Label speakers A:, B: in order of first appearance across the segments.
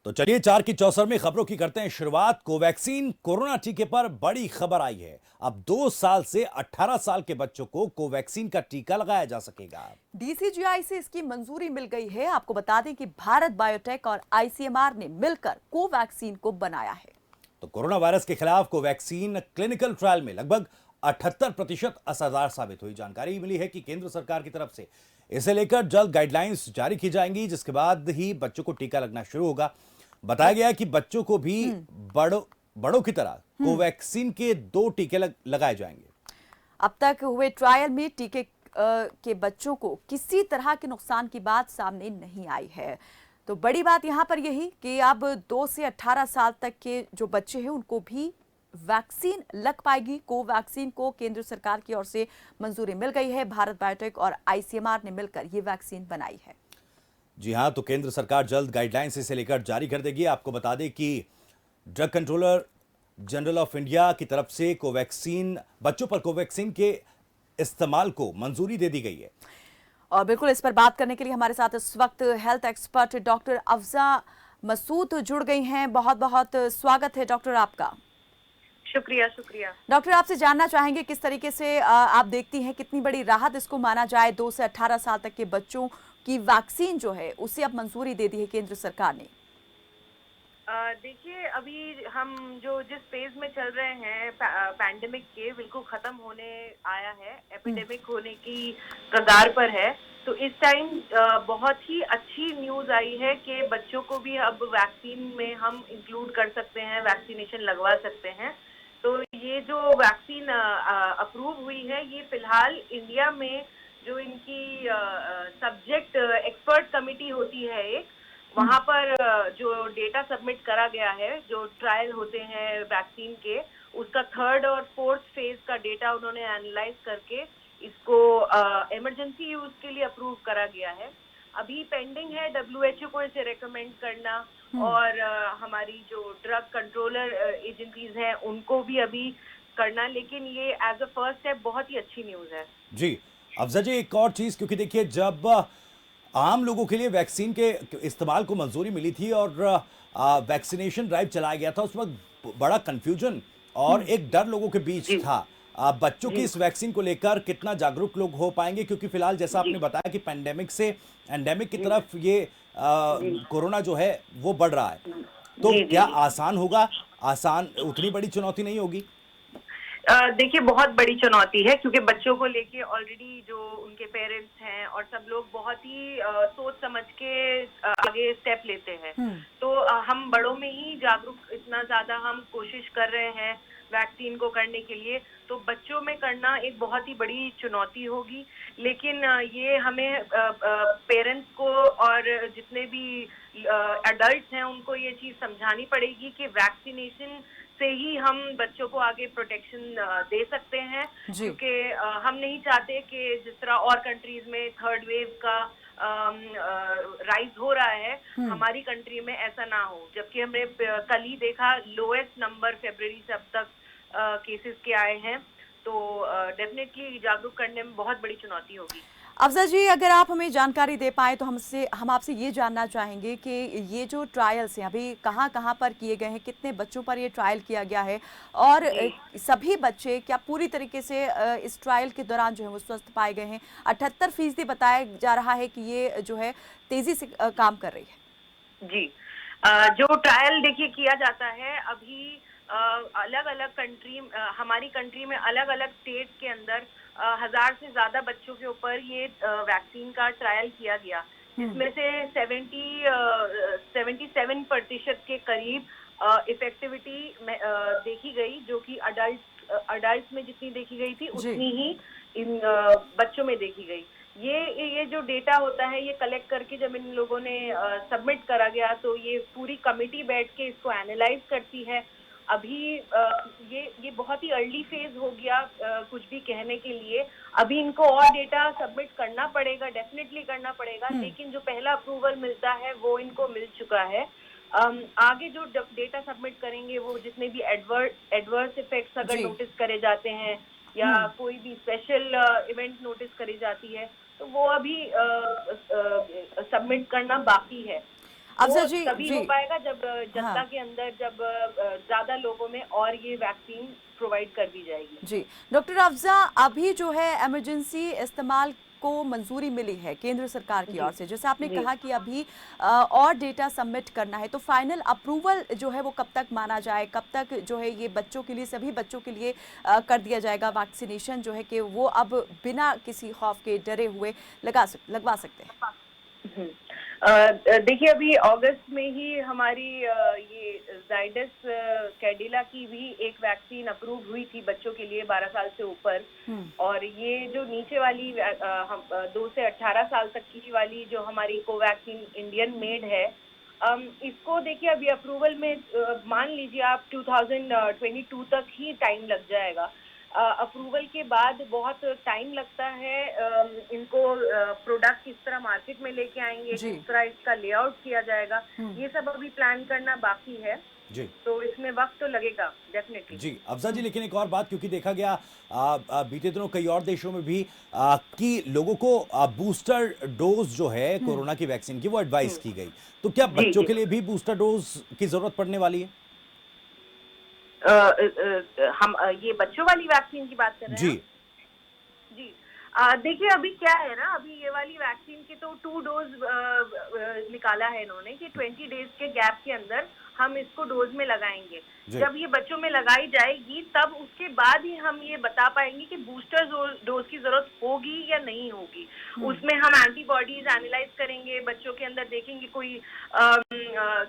A: तो चलिए 4 की चौसर में खबरों की करते हैं शुरुआत। कोवैक्सीन कोरोना टीके पर बड़ी खबर आई है। अब 2 साल से 18 साल के बच्चों को कोवैक्सीन का टीका लगाया जा सकेगा।
B: डीसीजीआई से इसकी मंजूरी मिल गई है। आपको बता दें कि भारत बायोटेक और आईसीएमआर ने मिलकर कोवैक्सीन को बनाया है।
A: तो कोरोना वायरस के खिलाफ कोवैक्सीन क्लिनिकल ट्रायल में लगभग 78% असरदार साबित हुई। जानकारी मिली है कि केंद्र सरकार की तरफ से इसे लेकर जल्द गाइडलाइंस जारी की जाएंगी, जिसके बाद ही बच्चों को टीका लगना शुरू होगा। बताया गया है कि बच्चों को भी बड़ों की तरह कोवैक्सीन के 2 टीके लगाए जाएंगे।
B: अब तक हुए ट्रायल में टीके के बच्चों को किसी तरह के नुकसान की बात सामने नहीं आई है। तो बड़ी बात यहां पर यही कि अब 2 से 18 साल तक के जो बच्चे हैं उनको भी वैक्सीन लग पाएगी। कोवैक्सीन को केंद्र सरकार की ओर से मंजूरी मिल गई है। भारत बायोटेक और आईसीएमआर ने मिलकर ये वैक्सीन बनाई है।
A: जी हां, तो केंद्र सरकार जल्द गाइडलाइंस इसे लेकर जारी कर देगी। आपको बता दें कि drug controller general of India की तरफ से कोवैक्सीन बच्चों पर कोवैक्सीन के इस्तेमाल को मंजूरी दे दी गई है।
B: और बिल्कुल इस पर बात करने के लिए हमारे साथ इस वक्त health expert doctor Afza Masood जुड़ गई हैं। बहुत बहुत स्वागत है डॉक्टर आपका।
C: शुक्रिया शुक्रिया।
B: डॉक्टर आपसे जानना चाहेंगे किस तरीके से आप देखती हैं कितनी बड़ी राहत इसको माना जाए। 2 से 18 साल तक के बच्चों की वैक्सीन जो है उसे अब मंजूरी दे दी है केंद्र सरकार ने।
C: देखिए, अभी हम जो जिस फेज में चल रहे हैं पैंडेमिक के, बिल्कुल खत्म होने आया है, एपिडेमिक होने की कगार पर है। तो इस टाइम बहुत ही अच्छी न्यूज आई है कि बच्चों को भी अब वैक्सीन में हम इंक्लूड कर सकते हैं, वैक्सीनेशन लगवा सकते हैं। तो ये जो वैक्सीन अप्रूव हुई है, ये फिलहाल इंडिया में जो इनकी सब्जेक्ट एक्सपर्ट कमिटी होती है एक, वहाँ पर जो डेटा सबमिट करा गया है, जो ट्रायल होते हैं वैक्सीन के, उसका 3rd और 4th फेज का डेटा उन्होंने एनालाइज करके इसको इमरजेंसी यूज के लिए अप्रूव करा गया है। अभी पेंडिंग है WHO को इसे रेकमेंड करना, और हमारी जो ड्रग कंट्रोलर एजेंसीज हैं उनको भी अभी करना, लेकिन ये एज अ फर्स्ट स्टेप बहुत ही अच्छी न्यूज है।
A: जी अफजा जी, एक और चीज, क्योंकि देखिए जब आम लोगों के लिए वैक्सीन के इस्तेमाल को मंजूरी मिली थी और वैक्सीनेशन ड्राइव चलाया गया था, उस वक्त बड़ा कंफ्यूजन और एक डर लोगों के बीच था। बच्चों की इस वैक्सीन को लेकर कितना जागरूक लोग हो पाएंगे, क्योंकि फिलहाल जैसा आपने बताया कि पैंडेमिक से एंडेमिक की तरफ ये कोरोना जो है वो बढ़ रहा है, तो क्या आसान होगा? आसान उतनी बड़ी चुनौती नहीं होगी?
C: देखिए, बहुत बड़ी चुनौती है, क्योंकि बच्चों को लेके ऑलरेडी जो उनके पेरेंट्स हैं और सब लोग बहुत ही सोच समझ के आगे स्टेप लेते हैं। तो हम बड़ों में ही जागरूक इतना ज्यादा हम कोशिश कर रहे हैं वैक्सीन को करने के लिए, तो बच्चों में करना एक बहुत ही बड़ी चुनौती होगी। लेकिन ये हमें पेरेंट्स को और जितने भी एडल्ट्स हैं उनको ये चीज समझानी पड़ेगी कि वैक्सीनेशन से ही हम बच्चों को आगे प्रोटेक्शन दे सकते हैं, क्योंकि हम नहीं चाहते कि जिस तरह और कंट्रीज में 3rd वेव का राइज हो रहा है, हमारी कंट्री में ऐसा ना हो। जबकि हमने कल ही देखा लोएस्ट नंबर फरवरी से अब तक केसेस के आए हैं। तो डेफिनेटली जागरूक करने में बहुत बड़ी चुनौती होगी।
B: अफजा जी, अगर आप हमें जानकारी दे पाए तो हम आपसे ये जानना चाहेंगे कि ये जो ट्रायल्स हैं अभी कहाँ पर किए गए हैं, कितने बच्चों पर ये ट्रायल किया गया है, और सभी बच्चे क्या पूरी तरीके से इस ट्रायल के दौरान जो है वो स्वस्थ पाए गए हैं? 78% बताया जा रहा है कि ये जो है तेजी से काम कर रही है।
C: जी, जो ट्रायल देखिए किया जाता है अभी अलग अलग कंट्री, हमारी कंट्री में अलग अलग स्टेट के अंदर 1000 से ज्यादा बच्चों के ऊपर ये वैक्सीन का ट्रायल किया गया, जिसमें से 77% के करीब इफेक्टिविटी देखी गई, जो कि अडल्ट में जितनी देखी गई थी उतनी ही इन बच्चों में देखी गई। ये जो डेटा होता है ये कलेक्ट करके जब इन लोगों ने सबमिट करा गया, तो ये पूरी कमिटी बैठ के इसको एनालाइज करती है। अभी ये बहुत ही अर्ली फेज हो गया कुछ भी कहने के लिए। अभी इनको और डेटा सबमिट करना पड़ेगा, डेफिनेटली करना पड़ेगा, लेकिन जो पहला अप्रूवल मिलता है वो इनको मिल चुका है। आगे जो डेटा सबमिट करेंगे, वो जितने भी एडवर्स इफेक्ट्स अगर नोटिस करे जाते हैं या कोई भी स्पेशल इवेंट नोटिस करी जाती है, तो वो अभी सबमिट करना बाकी है।
B: अफजा
C: वो
B: जी
C: तभी
B: जी
C: हो पाएगा जब जनता
B: हाँ
C: के अंदर जब ज्यादा लोगों में और ये वैक्सीन प्रोवाइड कर दी जाएगी।
B: जी डॉक्टर अफजा, अभी जो है इमरजेंसी इस्तेमाल को मंजूरी मिली है केंद्र सरकार की
C: जी
B: ओर से, जैसे आपने
C: जी।
B: कहा कि अभी और डेटा सबमिट करना है, तो फाइनल अप्रूवल जो है वो कब तक माना जाए, कब तक जो है ये बच्चों के लिए, सभी बच्चों के लिए कर दिया जाएगा वैक्सीनेशन जो है कि वो अब बिना किसी खौफ के डरे हुए लगवा सकते हैं?
C: हम्म। देखिए अभी अगस्त में ही हमारी ये जाइडस कैडिला की भी एक वैक्सीन अप्रूव हुई थी बच्चों के लिए 12 साल से ऊपर।
B: हम्म
C: और ये जो नीचे वाली 2 से 18 साल तक की वाली जो हमारी कोवैक्सीन इंडियन मेड है, इसको देखिए अभी अप्रूवल में मान लीजिए आप 2022 तक ही टाइम लग जाएगा। अप्रूवल के बाद बहुत टाइम लगता है। इनको प्रोडक्ट किस तरह मार्केट में लेके आएंगे,
B: जी
C: किस तरह इसका लेआउट किया जाएगा,
B: हम्म
C: ये सब अभी प्लान करना बाकी है।
A: जी
C: तो इसमें वक्त तो लगेगा डेफिनेटली।
A: जी अफजा जी, लेकिन एक और बात, क्योंकि देखा गया बीते दिनों कई और देशों में भी कि लोगों को बूस्टर डोज जो है कोरोना की वैक्सीन की वो एडवाइस की गई, तो क्या
C: जी
A: बच्चों
C: जी।
A: के लिए भी बूस्टर डोज की जरूरत पड़ने वाली है?
C: हम ये बच्चों वाली वैक्सीन की बात कर रहे हैं
A: जी
C: आप? जी। देखिए अभी क्या है ना, अभी ये वाली वैक्सीन की तो 2 डोज निकाला है इन्होंने कि 20 डेज के गैप के अंदर हम इसको डोज में लगाएंगे।
A: जी
C: जब ये बच्चों में लगाई जाएगी तब उसके बाद ही हम ये बता पाएंगे कि बूस्टर डोज की जरूरत होगी या नहीं होगी। उसमें हम एंटीबॉडीज एनालाइज करेंगे, बच्चों के अंदर देखेंगे कोई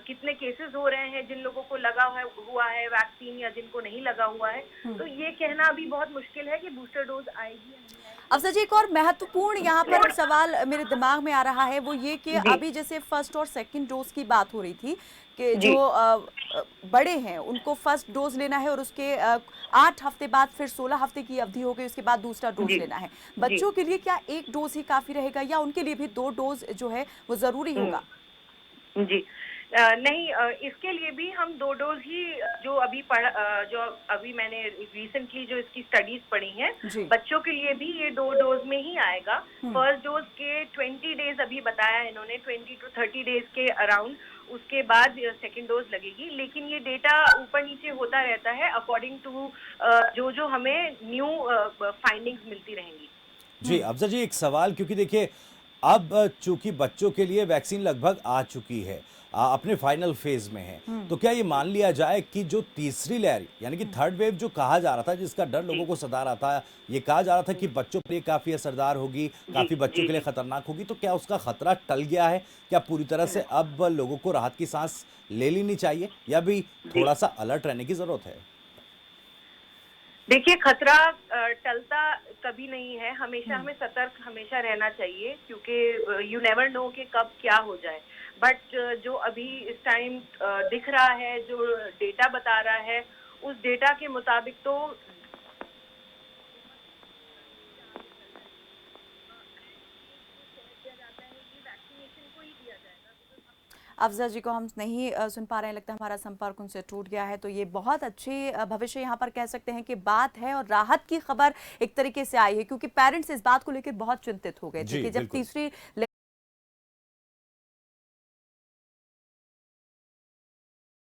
C: कितने केसेस हो रहे हैं जिन लोगों को लगा हुआ है वैक्सीन या जिनको नहीं लगा हुआ है। तो ये कहना अभी बहुत मुश्किल है कि बूस्टर डोज आएगी या नहीं आएगी।
B: अफजा जी, एक और महत्वपूर्ण यहाँ पर सवाल मेरे दिमाग में आ रहा है, वो ये कि
C: जी
B: अभी जैसे फर्स्ट और सेकंड डोज की बात हो रही थी कि
C: जी
B: जो बड़े हैं उनको फर्स्ट डोज लेना है और उसके 8 हफ्ते बाद फिर 16 हफ्ते की अवधि हो गई, उसके बाद दूसरा डोज
C: जी
B: लेना है।
C: जी।
B: बच्चों के लिए क्या एक डोज ही काफी रहेगा या उनके लिए भी 2 डोज जो है वो जरूरी होगा?
C: जी। नहीं, इसके लिए भी हम 2 डोज ही जो अभी मैंने रिसेंटली जो इसकी स्टडीज पढ़ी हैं,
B: जी
C: बच्चों के लिए भी ये 2 डोज में ही आएगा। फर्स्ट डोज के 20 डेज अभी बताया है इन्होंने, 20 to 30 डेज के अराउंड, उसके बाद सेकेंड डोज लगेगी। लेकिन ये डेटा ऊपर नीचे होता रहता है अकॉर्डिंग टू जो हमें न्यू फाइंडिंग्स मिलती रहेंगी।
A: जी अफजा जी, एक सवाल, क्योंकि देखिए अब चूंकि बच्चों के लिए वैक्सीन लगभग आ चुकी है, अपने फाइनल फेज में है, तो क्या ये मान लिया जाए कि जो तीसरी लहर यानी कि थर्ड वेव जो कहा जा रहा था, जिसका डर लोगों को सता रहा था, ये कहा जा रहा था कि बच्चों के लिए काफी असरदार होगी, काफी बच्चों के लिए खतरनाक होगी, तो क्या उसका खतरा टल गया है? क्या पूरी तरह से अब लोगों को राहत की सांस ले लेनी चाहिए या भी थोड़ा सा अलर्ट रहने की जरूरत है?
C: देखिए खतरा टलता कभी नहीं है, हमेशा हमें सतर्क हमेशा रहना चाहिए, क्योंकि यू नेवर नो कि कब क्या हो जाए। बट जो अभी इस टाइम दिख रहा है, जो डेटा बता रहा है, उस डेटा के मुताबिक तो
B: अफजा जी को हम नहीं सुन पा रहे हैं, लगता है हमारा संपर्क उनसे टूट गया है। तो ये बहुत अच्छी भविष्य यहाँ पर कह सकते हैं कि बात है और राहत की खबर एक तरीके से आई है, क्योंकि पेरेंट्स इस बात को लेकर बहुत चिंतित हो गए थे कि जब तीसरी